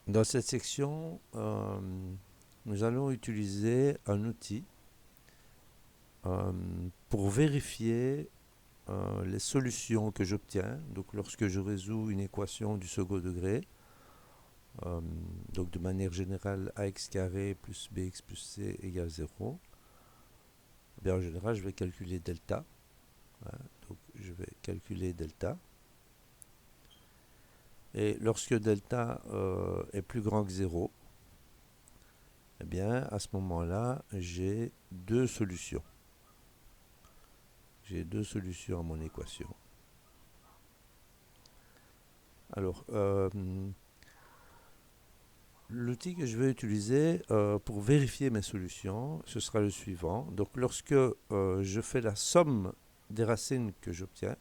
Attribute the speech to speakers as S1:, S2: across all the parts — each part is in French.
S1: Dans cette section, nous allons utiliser un outil euh, pour vérifier les solutions que j'obtiens. Donc, lorsque je résous une équation du second degré, euh, donc de manière générale, ax carré plus bx plus c égale 0, bien, en général, je vais calculer delta. Hein. Donc, je vais calculer delta. Et lorsque delta est plus grand que 0, eh bien, à ce moment-là, j'ai deux solutions. J'ai deux solutions à mon équation. Alors, l'outil que je vais utiliser pour vérifier mes solutions, ce sera le suivant. Donc, lorsque je fais la somme des racines que j'obtiens,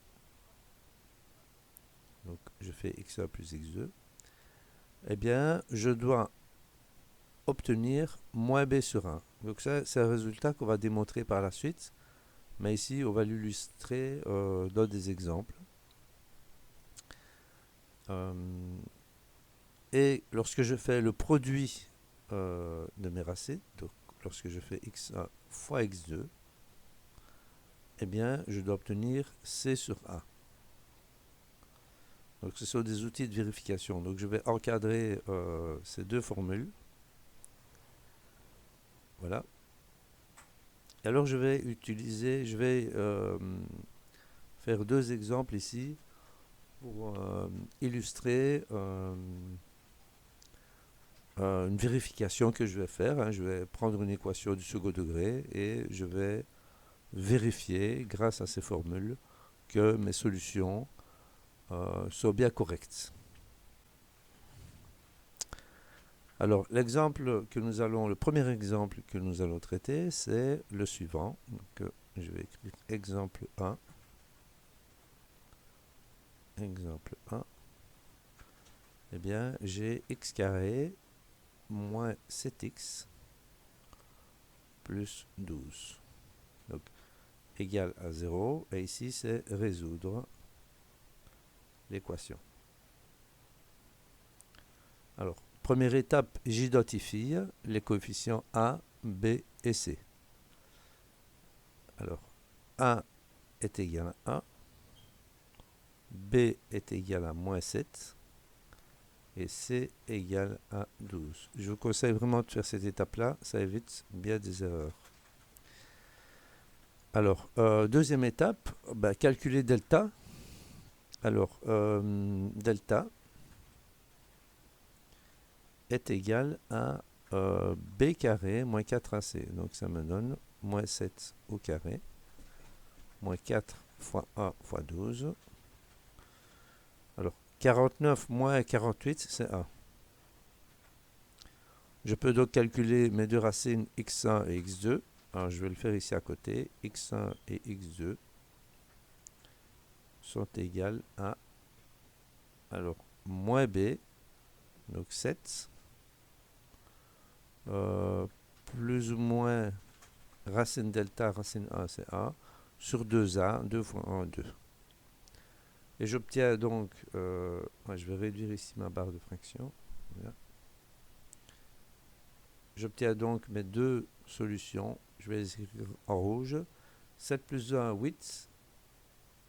S1: donc je fais x1 plus x2, eh bien, je dois obtenir moins b sur 1. Donc ça, c'est un résultat qu'on va démontrer par la suite. Mais ici, on va l'illustrer dans des exemples. Euh, et lorsque je fais le produit de mes racines, donc lorsque je fais x1 fois x2, eh bien, je dois obtenir c sur a. Donc, ce sont des outils de vérification. Donc, je vais encadrer ces deux formules. Voilà. Et alors, je vais faire deux exemples ici pour illustrer une vérification que je vais faire. Hein. Je vais prendre une équation du second degré et je vais vérifier, grâce à ces formules, que mes solutions sont bien correctes. Alors, le premier exemple que nous allons traiter, c'est le suivant. Donc, je vais écrire exemple 1. Exemple 1. Eh bien, j'ai x carré moins 7x plus 12. Donc, égal à 0. Et ici, c'est résoudre l'équation. Alors, première étape, j'identifie les coefficients A, B et C. Alors, A est égal à 1, B est égal à moins 7 et C égal à 12. Je vous conseille vraiment de faire cette étape-là, ça évite bien des erreurs. Alors, deuxième étape, calculer delta. Alors, delta est égal à b carré moins 4ac. Donc, ça me donne moins 7 au carré, moins 4 fois 1 fois 12. Alors, 49 moins 48, c'est 1. Je peux donc calculer mes deux racines x1 et x2. Alors, je vais le faire ici à côté. x1 et x2 sont égales à, alors, moins b, donc 7, plus ou moins racine delta, racine 1, c'est 1, sur 2a, 2 fois 1, 2. Et j'obtiens donc, je vais réduire ici ma barre de fraction. Voilà. J'obtiens donc mes deux solutions. Je vais les écrire en rouge. 7 plus 1, 8.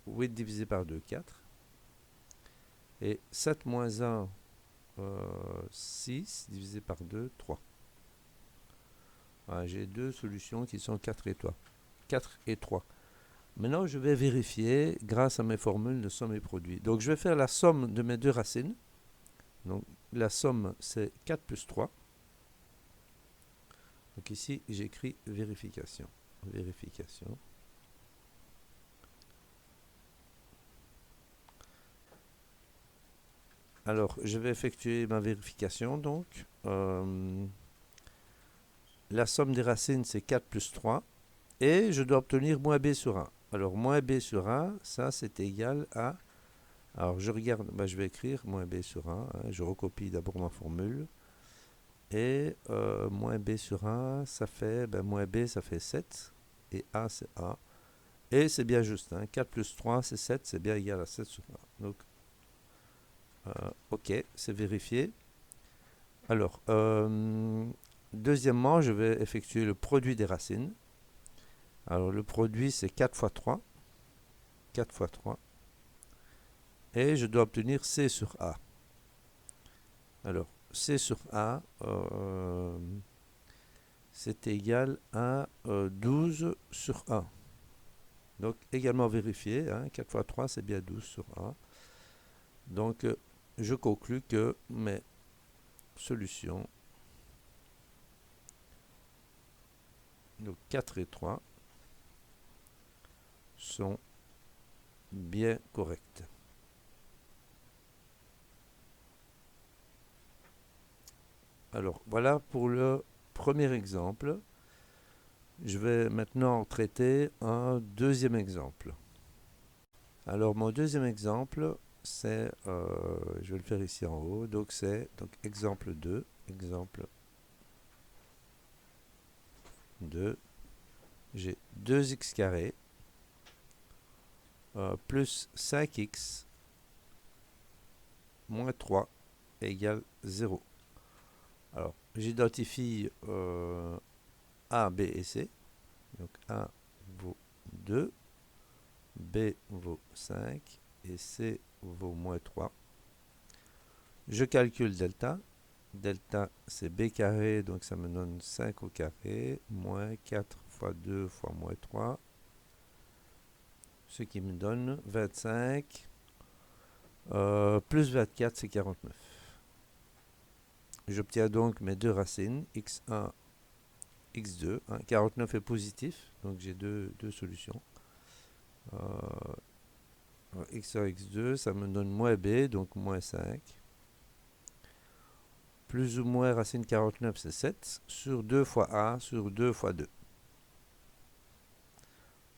S1: 8 divisé par 2, 4. Et 7 moins 1, 6 divisé par 2, 3. Voilà, j'ai deux solutions qui sont 4 et 3. 4 et 3. Maintenant, je vais vérifier grâce à mes formules de somme et produit. Donc, je vais faire la somme de mes deux racines. Donc, la somme, c'est 4 plus 3. Donc, ici, j'écris vérification. Vérification. Alors, je vais effectuer ma vérification. Donc, la somme des racines, c'est 4 plus 3. Et je dois obtenir moins b sur 1. Alors, moins b sur 1, ça, c'est égal à... Alors, je regarde, je vais écrire moins b sur 1. Hein, je recopie d'abord ma formule. Et moins b sur 1, ça fait... moins b, ça fait 7. Et a, c'est a. Et c'est bien juste. Hein, 4 plus 3, c'est 7. C'est bien égal à 7 sur 1. Donc, OK, c'est vérifié. Alors, deuxièmement, je vais effectuer le produit des racines. Alors, le produit, c'est 4 fois 3. 4 fois 3. Et je dois obtenir C sur A. Alors, C sur A, c'est égal à 12 sur A. Donc, également vérifié, hein, 4 fois 3, c'est bien 12 sur A. Donc, je conclus que mes solutions, donc 4 et 3, sont bien correctes. Alors, voilà pour le premier exemple. Je vais maintenant traiter un deuxième exemple. Alors, mon deuxième exemple, c'est, je vais le faire ici en haut, donc c'est exemple 2, exemple 2, j'ai 2x carré plus 5x moins 3 égale 0. Alors, j'identifie A, B et C. Donc A vaut 2, B vaut 5 et C vaut moins 3. Je calcule delta. Delta, c'est b carré, donc ça me donne 5 au carré, moins 4 fois 2 fois moins 3, ce qui me donne 25, plus 24, c'est 49. J'obtiens donc mes deux racines, x1, x2. Hein, 49 est positif, donc j'ai deux solutions. x1, x2, ça me donne moins b, donc moins 5. Plus ou moins racine 49, c'est 7, sur 2 fois a, sur 2 fois 2.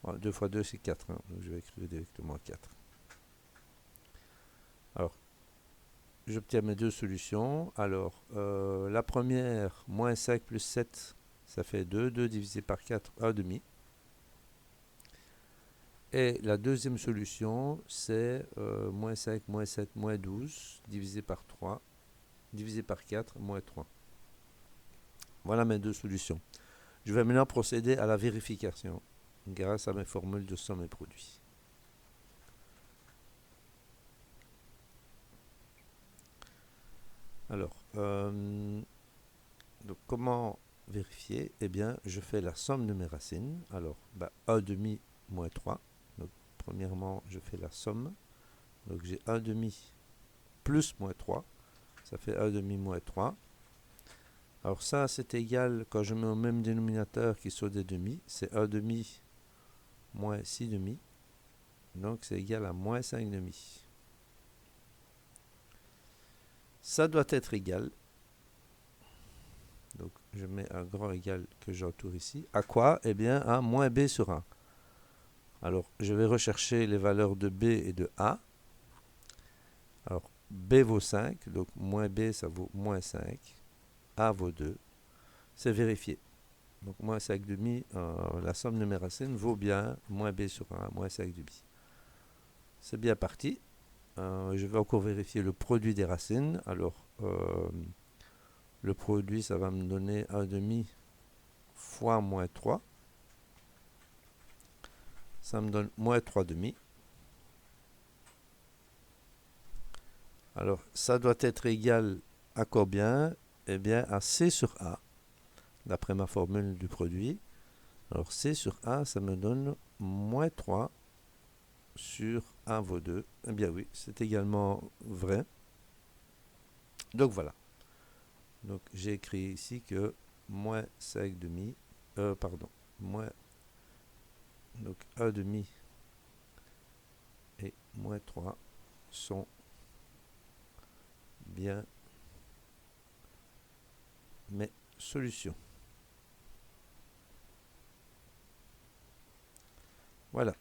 S1: Bon, 2 fois 2, c'est 4, hein, donc je vais écrire directement 4. Alors, j'obtiens mes deux solutions. Alors, la première, moins 5 plus 7, ça fait 2. 2 divisé par 4, 1 demi. Et la deuxième solution, c'est moins 5, moins 7, moins 12, divisé par 3, divisé par 4, moins 3. Voilà mes deux solutions. Je vais maintenant procéder à la vérification grâce à mes formules de somme et produit. Alors, donc comment vérifier? Eh bien, je fais la somme de mes racines. Alors, 1 demi moins 3. Donc, premièrement, je fais la somme. Donc, j'ai 1 demi plus moins 3. Ça fait 1 demi moins 3. Alors ça, c'est égal, quand je mets au même dénominateur qui sont des demi, c'est 1 demi moins 6 demi. Donc, c'est égal à moins 5 demi. Ça doit être égal. Donc, je mets un grand égal que j'entoure ici. À quoi? Eh bien, à moins b sur 1. Alors, je vais rechercher les valeurs de b et de a. Alors, b vaut 5, donc moins b, ça vaut moins 5. A vaut 2. C'est vérifié. Donc, moins 5 demi, la somme de mes racines vaut bien moins b sur 1, moins 5 demi. C'est bien parti. Je vais encore vérifier le produit des racines. Alors, le produit, ça va me donner 1 demi fois moins 3. Ça me donne moins 3 demi. Alors, ça doit être égal à combien? Eh bien, à C sur A, d'après ma formule du produit. Alors, C sur A, ça me donne moins 3 sur A vaut 2. Eh bien oui, c'est également vrai. Donc voilà. Donc, j'ai écrit ici que moins 5 demi, moins, donc 1 demi et moins 3 sont bien mes solutions. Voilà.